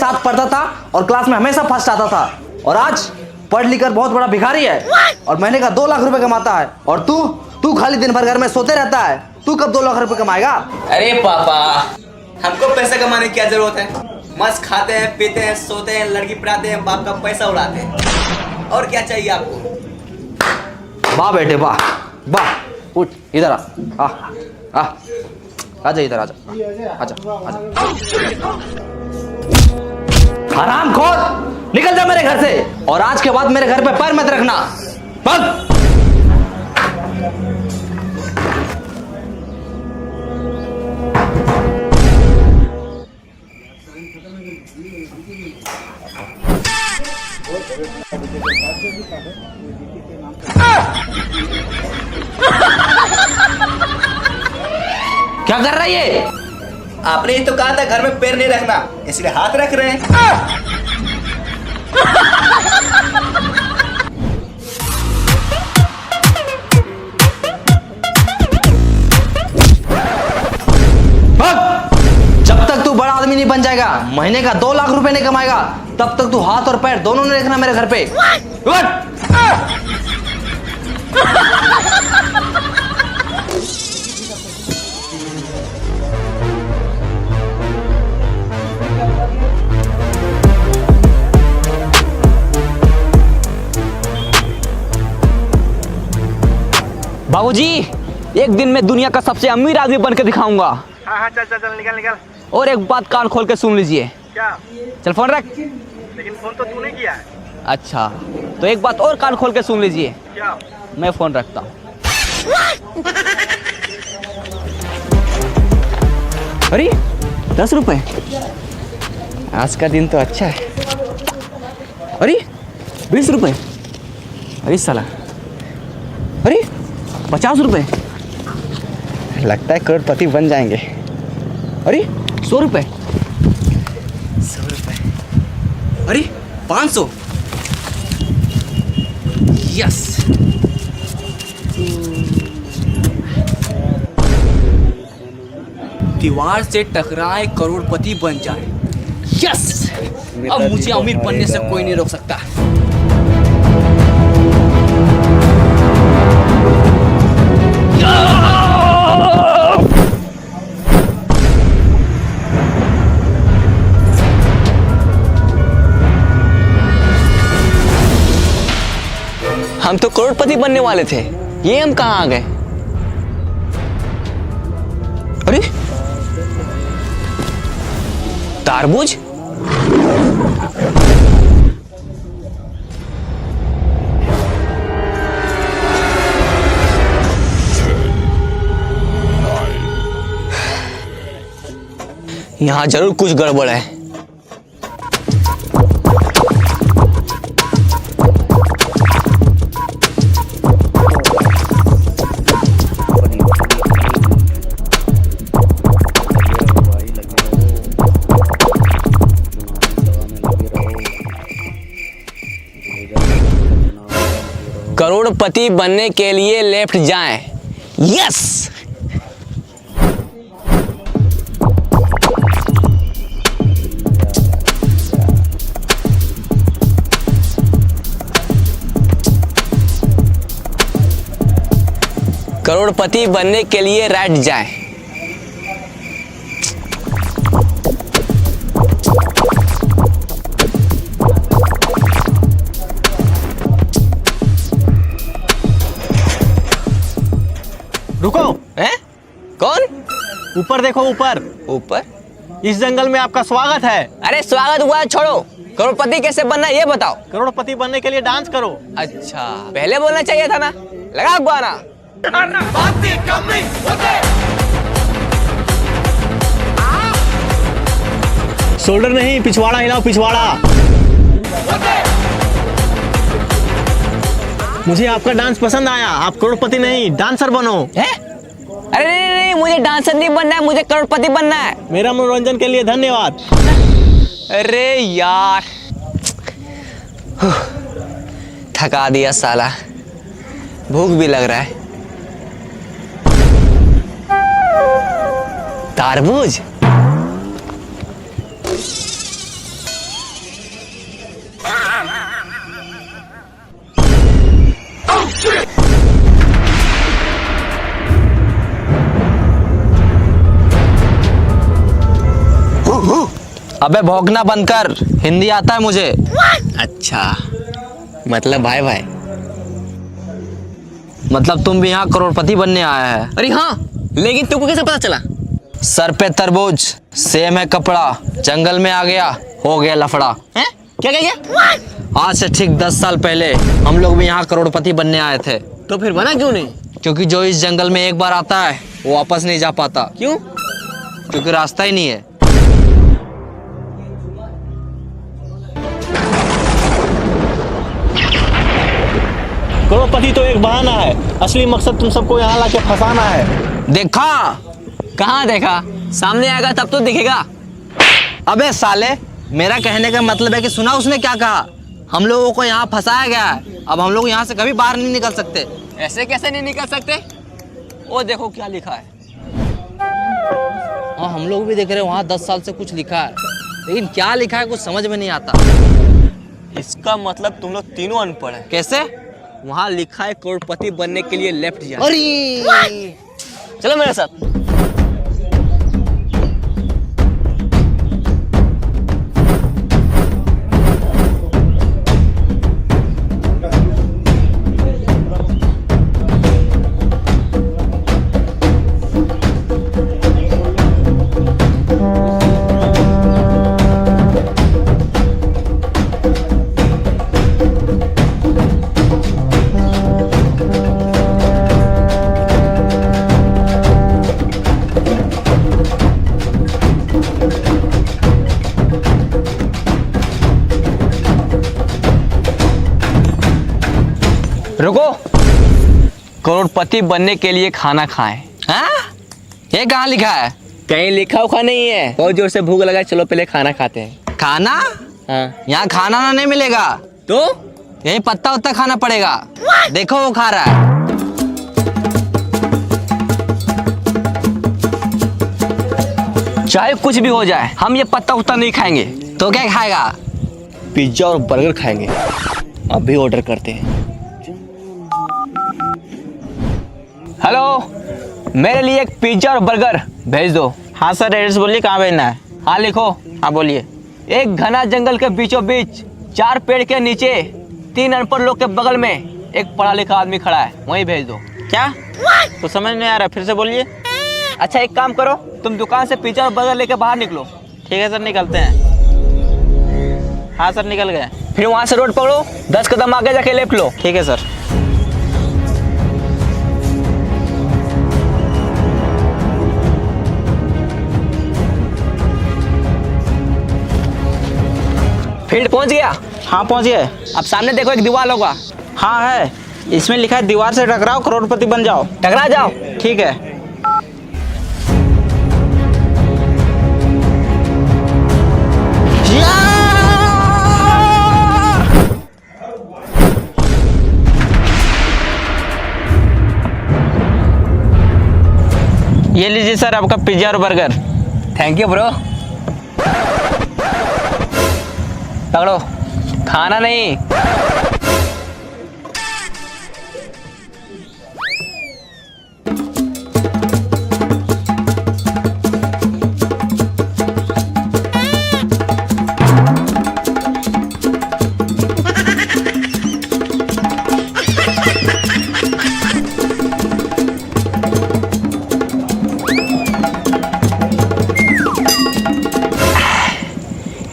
साथ पढ़ता था और क्लास में हमेशा फर्स्ट आता था, और आज पढ़ लिख कर बहुत बड़ा भिखारी है और महीने का 2 लाख रुपए कमाता है। और तू खाली दिन भर घर में सोते रहता है। तू कब 2 लाख रुपए कमाएगा? अरे पापा, हमको पैसे कमाने की क्या जरूरत है? मस्त खाते हैं, पीते हैं, सोते हैं, लड़की पढ़ाते हैं, बाप का पैसा उड़ाते हैं। और क्या चाहिए आपको? वाह बेटे वाह वाह। उठ इधर आ आजा इधर आजा। हरामखोर, निकल जा मेरे घर से, और आज के बाद मेरे घर पे पैर मत रखना। बंद। क्या कर रहा है ये? आपने ही तो कहा था घर में पैर नहीं रखना, इसलिए हाथ रख रहे हैं। जब तक तू बड़ा आदमी नहीं बन जाएगा, महीने का 2 लाख रुपए नहीं कमाएगा, तब तक तू हाथ और पैर दोनों नहीं रखना मेरे घर पे। बाबूजी, एक दिन मैं दुनिया का सबसे अमीर आदमी बनकर दिखाऊंगा। हाँ चल निकल। और एक बात कान खोल के सुन लीजिए। क्या? चल फोन रख। लेकिन फोन तो तूने किया है। अच्छा, तो एक बात और कान खोल के सुन लीजिए। क्या? मैं फोन रखता हूँ। अरे 10 रुपए, आज का दिन तो अच्छा है। अरे 20 रुपए, अरे साला, अरे 50 रुपए, लगता है करोड़पति बन जाएंगे। अरे 100 रुपए, 100 रुपए, अरे 500, यस। दीवार से टकराए करोड़पति बन जाए, यस। अब मुझे अमीर बनने से कोई नहीं रोक सकता। हम तो करोड़पति बनने वाले थे, ये हम कहाँ आ गए? अरे तारबूज, यहाँ जरूर कुछ गड़बड़ है। करोड़पति बनने के लिए लेफ्ट जाएं, यस। करोड़पति बनने के लिए राइट जाएं। रुको। हैं? कौन? ऊपर देखो, ऊपर। ऊपर? इस जंगल में आपका स्वागत है। अरे स्वागत हुआ छोड़ो, करोड़पति कैसे बनना है ये बताओ। करोड़पति बनने के लिए डांस करो। अच्छा, पहले बोलना चाहिए था ना। लगा गाना। शोल्डर नहीं, पिछवाड़ा हिलाओ, पिछवाड़ा। मुझे आपका डांस पसंद आया। आप करोड़पति नहीं, डांसर बनो। है? अरे नहीं, मुझे डांसर नहीं बनना है, मुझे करोड़पति बनना है। मेरा मनोरंजन के लिए धन्यवाद। अरे यार, थका दिया साला, भूख भी लग रहा है। तारबूज, अबे भौंकना बंद कर, हिंदी आता है मुझे। अच्छा, मतलब भाई भाई। मतलब तुम भी यहाँ करोड़पति बनने आया है? अरे हाँ, लेकिन तुमको कैसे पता चला? सर पे तरबूज, सेम है कपड़ा, जंगल में आ गया, हो गया लफड़ा। हैं? क्या क्या क्या? आज से ठीक 10 साल पहले हम लोग भी यहाँ करोड़पति बनने आए थे। तो फिर बना क्यों नहीं? क्योंकि जो इस जंगल में एक बार आता है वो वापस नहीं जा पाता। क्यों? क्योंकि रास्ता ही नहीं है। करोड़पति तो एक बहाना है, असली मकसद तुम सबको यहाँ लाके फंसाना है। देखा? कहाँ देखा? सामने आएगा तब तो दिखेगा। अबे साले, मेरा कहने का मतलब है कि सुना उसने क्या कहा? हम लोगों को यहाँ फंसाया गया है, अब हम लोग यहाँ से कभी बाहर नहीं निकल सकते। ऐसे कैसे नहीं निकल सकते? वो देखो क्या लिखा है। हाँ, हम लोग भी देख रहे हैं वहाँ 10 साल से कुछ लिखा है, लेकिन क्या लिखा है कुछ समझ में नहीं आता। इसका मतलब तुम लोग तीनों अनपढ़ हैं। कैसे? वहाँ लिखा है करोड़पति बनने के लिए लेफ्ट जाओ। अरे चलो मेरे साथ। रुको, करोड़पति बनने के लिए खाना खाएं। हाँ? ये कहाँ लिखा है? कहीं लिखा उखा नहीं है। बहुत जोर से भूख लगा, चलो पहले खाना खाते हैं। खाना? हाँ। यहाँ खाना ना नहीं मिलेगा, तो यही पत्ता उत्ता खाना पड़ेगा। देखो वो खा रहा है। चाहे कुछ भी हो जाए, हम ये पत्ता उत्ता नहीं खाएंगे। तो क्या खाएगा? पिज्जा और बर्गर खाएंगे। अभी ऑर्डर करते हैं। हेलो, मेरे लिए एक पिज्जा और बर्गर भेज दो। हाँ सर, एड्रेस बोलिए कहाँ भेजना है। हाँ लिखो। हाँ बोलिए। एक घना जंगल के बीचों बीच 4 पेड़ के नीचे 3 अनपढ़ लोग के बगल में एक पढ़ा लिखा आदमी खड़ा है, वहीं भेज दो। क्या? तो समझ नहीं आ रहा, फिर से बोलिए। अच्छा एक काम करो, तुम दुकान से पिज्जा और बर्गर लेके बाहर निकलो। ठीक है सर, निकलते हैं। हाँ सर, निकल गए। फिर वहां से रोड पकड़ो, 10 कदम आगे जाके लेफ्ट लो। ठीक है सर। फील्ड पहुंच गया। हाँ पहुँच गए। अब सामने देखो एक दीवार होगा। हाँ है, इसमें लिखा है दीवार से टकराओ करोड़पति बन जाओ। टकरा जाओ। ठीक है। ये लीजिए सर आपका पिज्जा और बर्गर। Thank you bro. पकड़ो, खाना नहीं।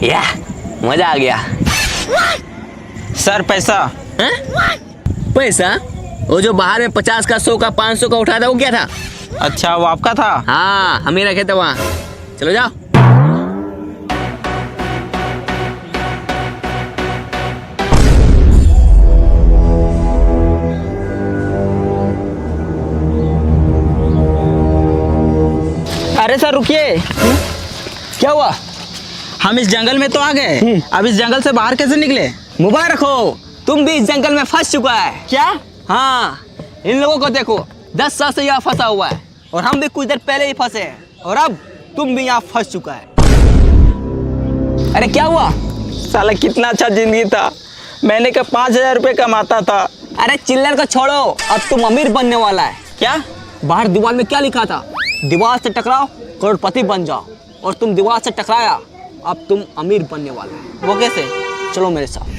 या मजा आ गया। सर पैसा। हैं? पैसा? वो जो बाहर में 50 का, 100 का, 500 का उठाया था, वो क्या था? अच्छा, वो आपका था? हाँ, हम ही रखे थे वहाँ। चलो जाओ। अरे सर रुकिए। क्या हुआ? हम इस जंगल में तो आ गए, अब इस जंगल से बाहर कैसे निकले? मुबारक हो, तुम भी इस जंगल में फंस चुका है। क्या? हाँ, इन लोगों को देखो, 10 साल से यहाँ फंसा हुआ है, और हम भी कुछ देर पहले ही फंसे हैं, और अब तुम भी यहाँ फंस चुका है। अरे क्या हुआ? साला कितना अच्छा जिंदगी था, महीने का 5,000 रुपये कमाता था। अरे चिल्लर को छोड़ो, अब तुम अमीर बनने वाला है। क्या? बाहर दीवार में क्या लिखा था? दीवार से टकराओ करोड़पति बन जाओ, और तुम दीवार से टकराया अब तुम अमीर बनने वाले हो। वो कैसे? चलो मेरे साथ।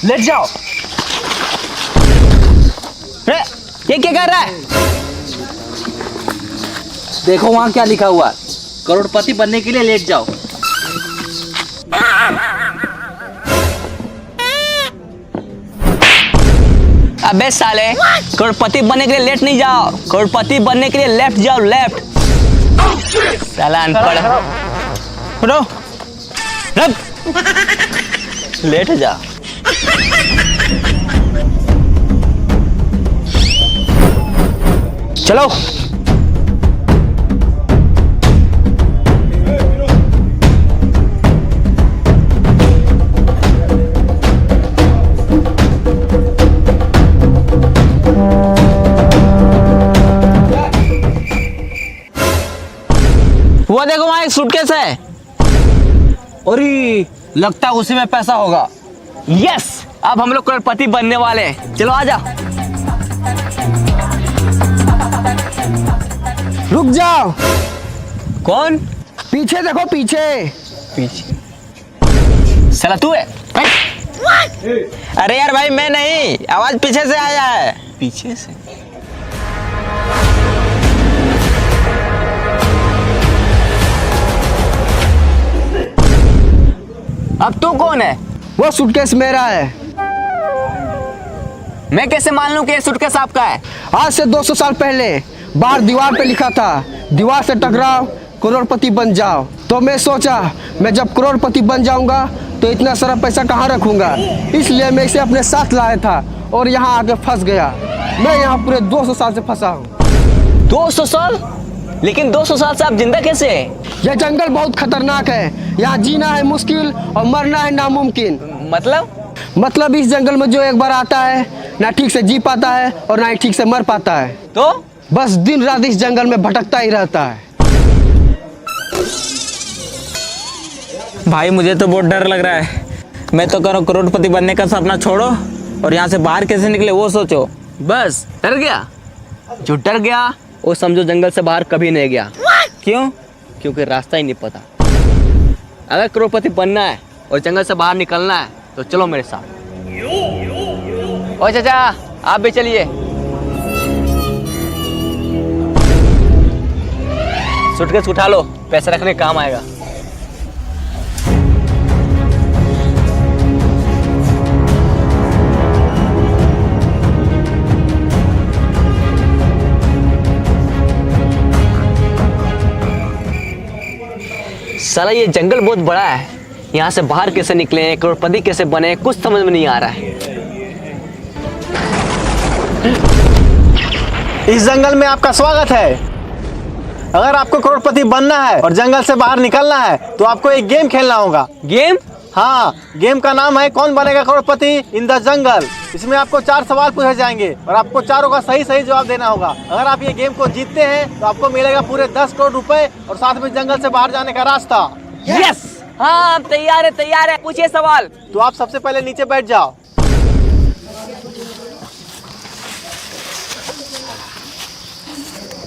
लेट जाओ। ये क्या कर रहा है? देखो वहां क्या लिखा हुआ है, करोड़पति बनने के लिए लेट जाओ। अबे साले, करोड़पति बनने के लिए लेट नहीं जाओ, करोड़पति बनने के लिए लेफ्ट जाओ, लेफ्ट। साला अनपढ़। उठो, रख, लेट जा। चलो। वो देखो वहां एक सूटकेस है। अरे लगता है उसी में पैसा होगा। यस, अब हम लोग करोड़पति बनने वाले हैं। चलो आजा। रुक जाओ। कौन? पीछे देखो, पीछे। पीछे साला तू है? अरे यार भाई मैं नहीं, आवाज पीछे से आया है। पीछे से? अब तू कौन है? वो सूटकेस मेरा है। मैं कैसे मान लूं कि ये सूटकेस आपका है? आज से 200 साल पहले बाहर दीवार पे लिखा था, दीवार से टकराओ करोड़पति बन जाओ। तो मैं सोचा मैं जब करोड़पति बन जाऊंगा तो इतना सारा पैसा कहाँ रखूंगा, इसलिए मैं इसे अपने साथ लाया था और यहाँ आके फंस गया। मैं यहाँ पूरे 200 साल से फंसा हूँ। 200 साल? लेकिन 200 साल से आप जिंदा कैसे हैं? यह जंगल बहुत खतरनाक है, यहाँ जीना है मुश्किल और मरना है नामुमकिन। मतलब इस जंगल में जो एक बार आता है ना ठीक से जी पाता है और ना ही ठीक से मर पाता है, तो बस दिन रात इस जंगल में भटकता ही रहता है। भाई मुझे तो बहुत डर लग रहा है। मैं तो करो करोड़पति बनने का सपना छोड़ो और यहाँ से बाहर कैसे निकले वो सोचो। बस डर गया? जो डर गया वो समझो जंगल से बाहर कभी नहीं गया। क्यों? क्योंकि रास्ता ही नहीं पता। अगर करोड़पति बनना है और जंगल से बाहर निकलना है तो चलो मेरे साथ। ओ चाचा, आप भी चलिए। सूटकेस उठा लो, पैसे रखने काम आएगा। साला ये जंगल बहुत बड़ा है, यहाँ से बाहर कैसे निकले, करोड़पति कैसे बने, कुछ समझ में नहीं आ रहा है। इस जंगल में आपका स्वागत है। अगर आपको करोड़पति बनना है और जंगल से बाहर निकलना है तो आपको एक गेम खेलना होगा। गेम? हाँ, गेम का नाम है कौन बनेगा करोड़पति इन द जंगल। इसमें आपको 4 सवाल पूछे जाएंगे और आपको चारों का सही सही जवाब देना होगा। अगर आप ये गेम को जीतते हैं तो आपको मिलेगा पूरे 10 करोड़ रुपए और साथ में जंगल से बाहर जाने का रास्ता। यस, हाँ तैयार है। पूछिए सवाल। तो आप सबसे पहले नीचे बैठ जाओ।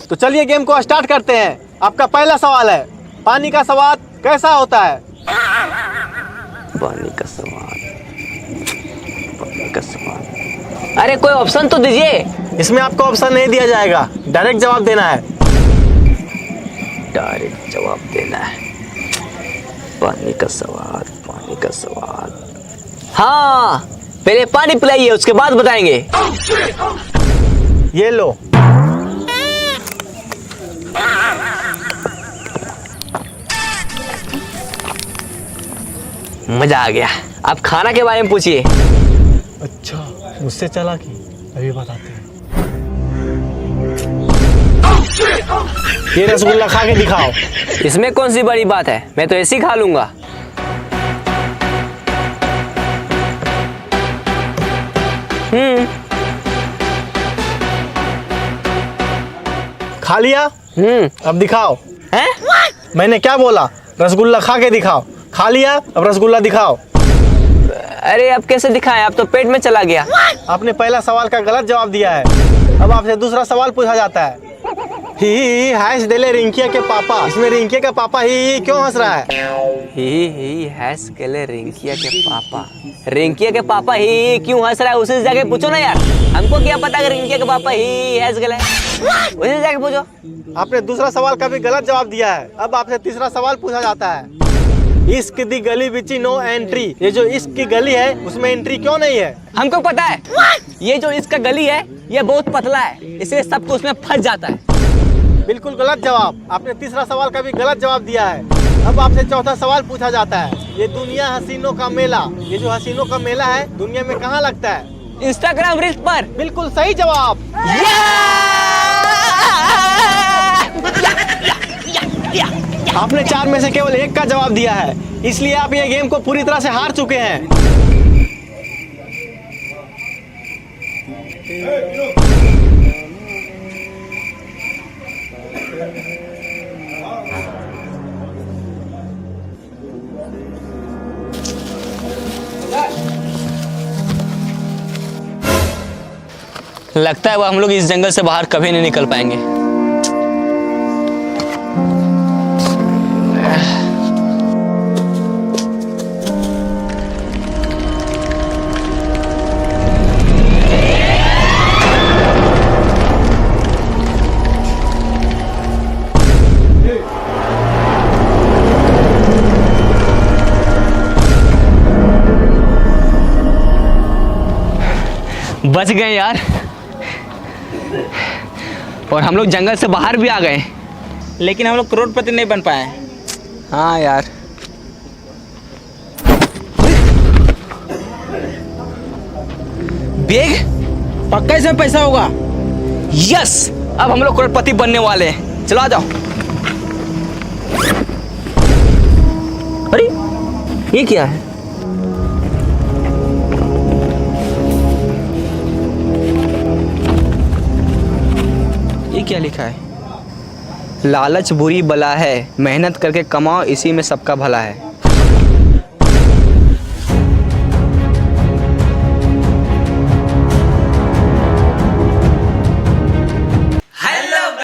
तो चलिए गेम को स्टार्ट करते हैं। आपका पहला सवाल है, पानी का स्वाद कैसा होता है? पानी का स्वाद। अरे कोई ऑप्शन तो दीजिए। इसमें आपको ऑप्शन नहीं दिया जाएगा, डायरेक्ट जवाब देना है। डायरेक्ट जवाब देना है। पानी का स्वाद। हाँ, पहले पानी पिलाइए, उसके बाद बताएंगे। ये लो। मजा आ गया। आप खाना के बारे में पूछिए। अच्छा, मुझसे चालाकी, अभी बताते हैं। ये रसगुल्ला खा के दिखाओ। इसमें कौन सी बड़ी बात है, मैं तो ऐसे ही खा लूंगा। खा लिया? अब दिखाओ। हैं? मैंने क्या बोला? रसगुल्ला खा के दिखाओ। खा लिया, अब रसगुल्ला दिखाओ। अरे अब कैसे दिखाएं, अब तो पेट में चला गया। आपने पहला सवाल का गलत जवाब दिया है। अब आपसे दूसरा सवाल पूछा जाता है। ही हैश देले रिंकिया के पापा, इसमें रिंकिया का पापा ही क्यों हंस रहा है? ही हैस केले रिंकिया के पापा। रिंकिया के पापा ही क्यों हंस रहा है, उसे जाके पूछो ना यार। हमको क्या पता कि रिंकिया के पापा ही हैस केले, उसे जाके पूछो। आपने दूसरा सवाल का भी गलत जवाब दिया है। अब आपसे तीसरा सवाल पूछा जाता है। इश्क दी गली बिची नो एंट्री, ये जो इश्क की गली है उसमें एंट्री क्यों नहीं है? हमको पता है, ये जो इसका गली है ये बहुत पतला है, इसलिए सबको उसमें फंस जाता है। बिल्कुल गलत जवाब। आपने तीसरा सवाल का भी गलत जवाब दिया है। अब आपसे चौथा सवाल पूछा जाता है। ये दुनिया हसीनों का मेला, ये जो हसीनों का मेला है दुनिया में कहाँ लगता है? इंस्टाग्राम रील्स पर। बिल्कुल सही जवाब। आपने 4 में से केवल 1 का जवाब दिया है, इसलिए आप ये गेम को पूरी तरह से हार चुके हैं। लगता है वो हम लोग इस जंगल से बाहर कभी नहीं निकल पाएंगे। बच गए यार, और हम लोग जंगल से बाहर भी आ गए। लेकिन हम लोग करोड़पति नहीं बन पाए। हाँ यार। बैग पक्का इसमें पैसा होगा। यस, अब हम लोग करोड़पति बनने वाले हैं। चलो आ जाओ। अरे ये क्या है? ये क्या लिखा है? लालच बुरी बला है, मेहनत करके कमाओ, इसी में सबका भला है।